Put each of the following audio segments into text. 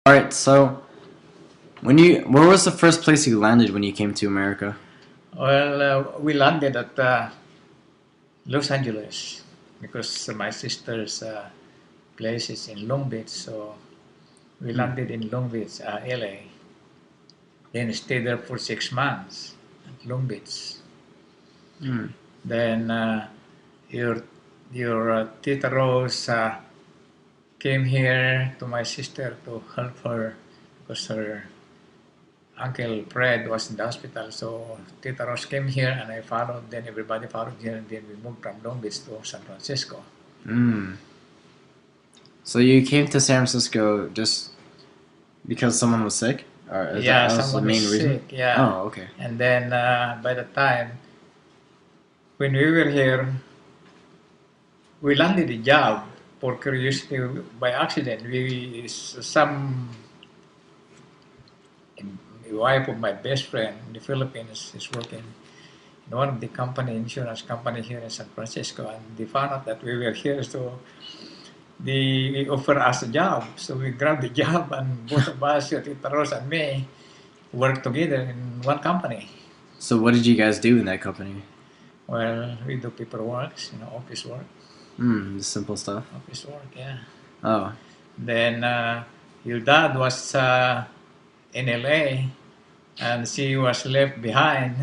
All right, so where was the first place you landed when you came to America? Well, we landed at Los Angeles because my sister's place is in Long Beach, so we Hmm. landed in Long Beach, LA. Then stayed there for 6 months at Long Beach. Hmm. Then your Tita Rose came here to my sister to help her because her Uncle Fred was in the hospital. So Tita Rose came here and I followed. Then everybody followed here, and then we moved from Long Beach to San Francisco. Hmm. So you came to San Francisco just because someone was sick, or is Yeah, that was the someone was main reason? sick. Yeah, Oh, okay. and then by the time when we were here, we landed a job for curiosity by accident. We some the wife of my best friend in the Philippines is working in one of the insurance company here in San Francisco, and they found out that we were here, so they offered us a job. So we grabbed the job, and both of us, Tita Rose and me, worked together in one company. So what did you guys do in that company? Well, we do paperwork, office work. Hmm. Simple stuff. Office work, yeah. Oh. Then your dad was in LA, and she was left behind.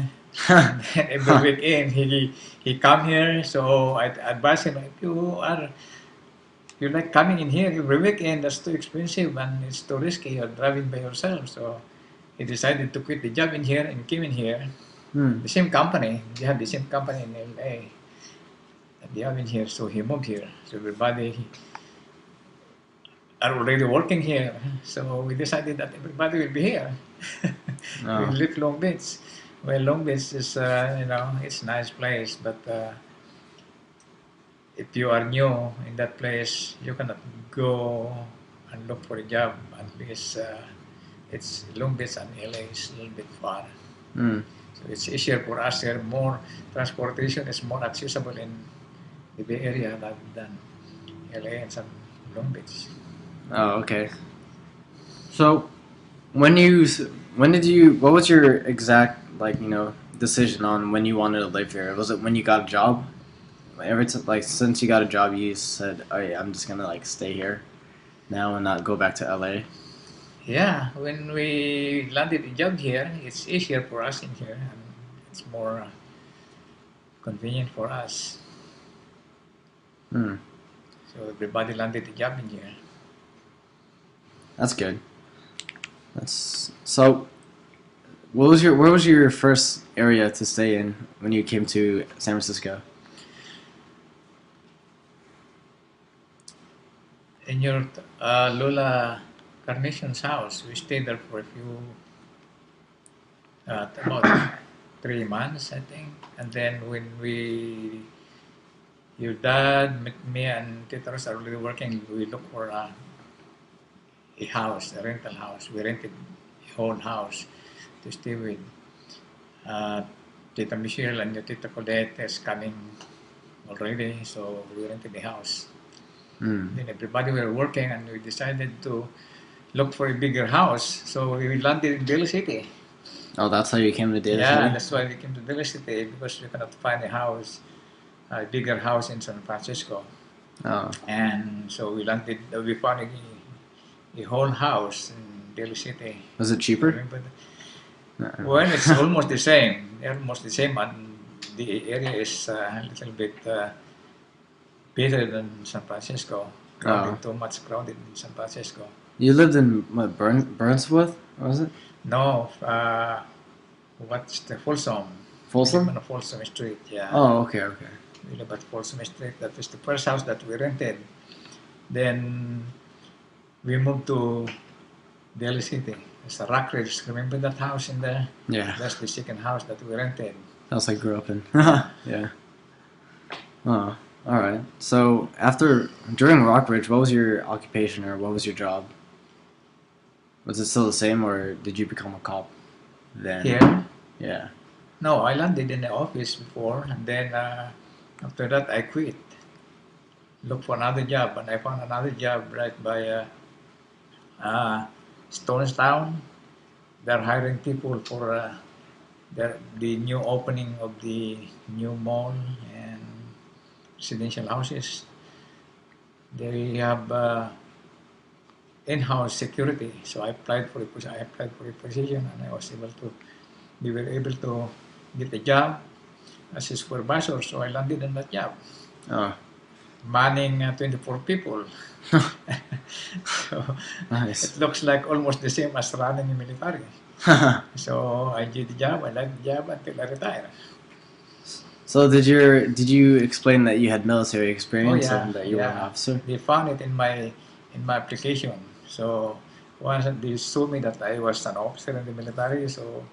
And then every weekend he come here, so I advise him, if you like coming in here every weekend, that's too expensive and it's too risky. You're driving by yourself. So he decided to quit the job in here and came in here. Hmm. The same company. They have the same company in LA. And they have in here, so he moved here. So everybody are already working here. So we decided that everybody will be here. We Oh. live Long Beach. Well, Long Beach is, it's a nice place, but if you are new in that place, you cannot go and look for a job. At least it's Long Beach and LA is a little bit far. Hmm. So it's easier for us here. More transportation is more accessible in the Bay Area rather than LA and some Long Beach. Oh, okay. So when you when did you what was your exact decision on when you wanted to live here? Was it when you got a job? Since you got a job, you said, "Oh yeah, I'm just gonna stay here now and not go back to LA." Yeah, when we landed a job here, it's easier for us in here and it's more convenient for us. Hmm. So everybody landed a job in here. That's good. That's so. Where was your first area to stay in when you came to San Francisco? In your Lola Carnation's house, we stayed there for a few, about 3 months, I think. And then when your dad, me and Tita Ros are really working, we look for a house, a rental house. We rented a whole house to stay with. Uh, Tita Michelle and your Tita Colette is coming already, so we rented a house. Hmm. Then everybody were working, and we decided to look for a bigger house. So we landed in Daly City. Oh, that's how you came to Daly Yeah, City. that's why we came to Daly City because we cannot find a bigger house in San Francisco. Oh. And so we found a whole house in Daly City. Was it cheaper? Remember Uh-uh. Well, it's almost the same. Almost the same, and the area is a little bit better than San Francisco. Oh. Crowded, too much crowded in San Francisco. You lived in what, Burnsworth? Was it? No, what's the Folsom? We live Folsom? on Folsom Street. Yeah, Oh, okay, okay. we live at Folsom Street. That was the first house that we rented. Then we moved to Daly City. It's a Rock Ridge. Remember that house in there? Yeah. That's the second house that we rented. House I grew up in. Yeah. Yeah. Oh, all right. So during Rockridge, what was your occupation or what was your job? Was it still the same, or did you become a cop then? Here? Yeah. No, I landed in the office before, and then after that I quit. Looked for another job, and I found another job right by Stonestown. They're hiring people for the new opening of the new mall and residential houses. They have in-house security. So I applied for a position, and I was able to. We were able to get a job as a supervisor. So I landed in that job, Oh, manning 24 people. So nice. it looks like almost the same as running a military. So I did the job. I liked the job until I retired. So did you explain that you had military Oh experience yeah, and that you were an yeah. officer? They found it in my application. So once they told me that I was an officer in the military, so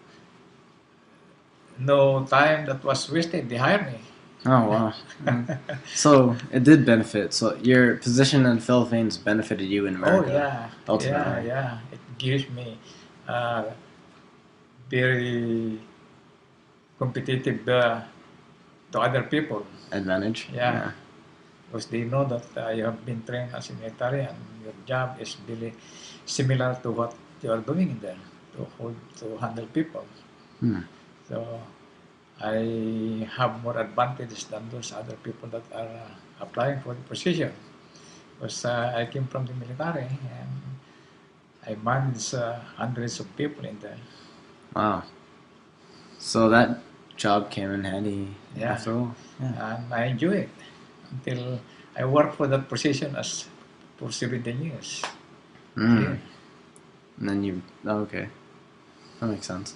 no time that was wasted. They hired me. Oh wow. So it did benefit. So your position in the Philippines benefited you in Oh America, yeah, yeah, ultimately. yeah. It gives me uh, very competitive to other people. Advantage. Yeah, Yeah. because they know that you have been trained as a military and your job is really similar to what you are doing in there to handle people. Hmm. So I have more advantages than those other people that are applying for the position because I came from the military and I manage hundreds of people in there. Wow. So that job came in handy Yeah, after all. Yeah. and I enjoy it until I worked for that position as for 17 years Mm. here. And then okay, that makes sense.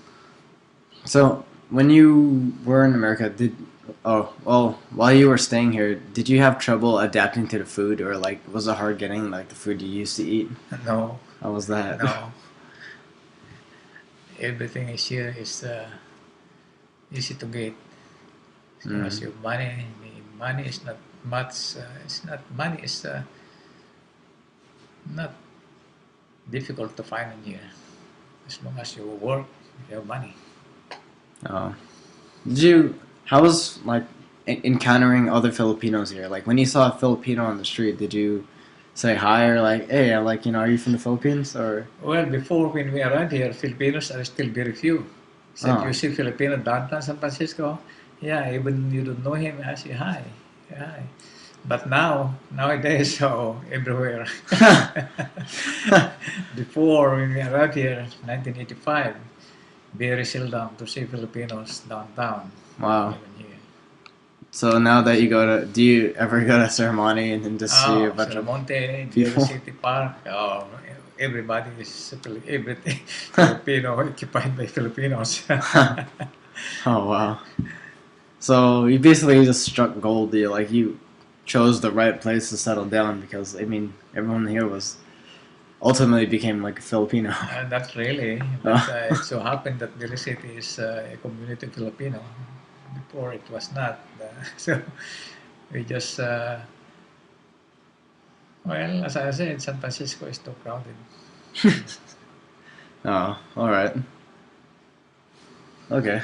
So when you were in America, while you were staying here, did you have trouble adapting to the food, or like was it hard getting like the food you used to eat? No, How was that? no, everything is here is easy to get. As long as Mm. you have money, the money is not much. It's not money is not difficult to find in here. As long as you work, you have money. Oh. Did you? How was like encountering other Filipinos here? Like when you saw a Filipino on the street, did you say hi or like, hey, are you from the Philippines or? Well, before when we arrived here, Filipinos are still very few. So if you Oh. see Filipino downtown San Francisco, yeah, even you don't know him, I say hi, hi. But nowadays, so everywhere. Before when we arrived here, 1985, very seldom to see Filipinos downtown, Wow. even here. So now that you go to, do you ever go to ceremony and then just see a Oh, bunch of Selamonte, Jerry people? City Park. Oh, everybody is everything Filipino occupied by Filipinos. Oh wow. So you basically just struck gold. You chose the right place to settle down because everyone here was ultimately became like a Filipino. Not really, but Oh, it so happened that Jerry City is a community Filipino. Before it was not. So we just, well, as I said, San Francisco is too crowded. oh, all right. Okay.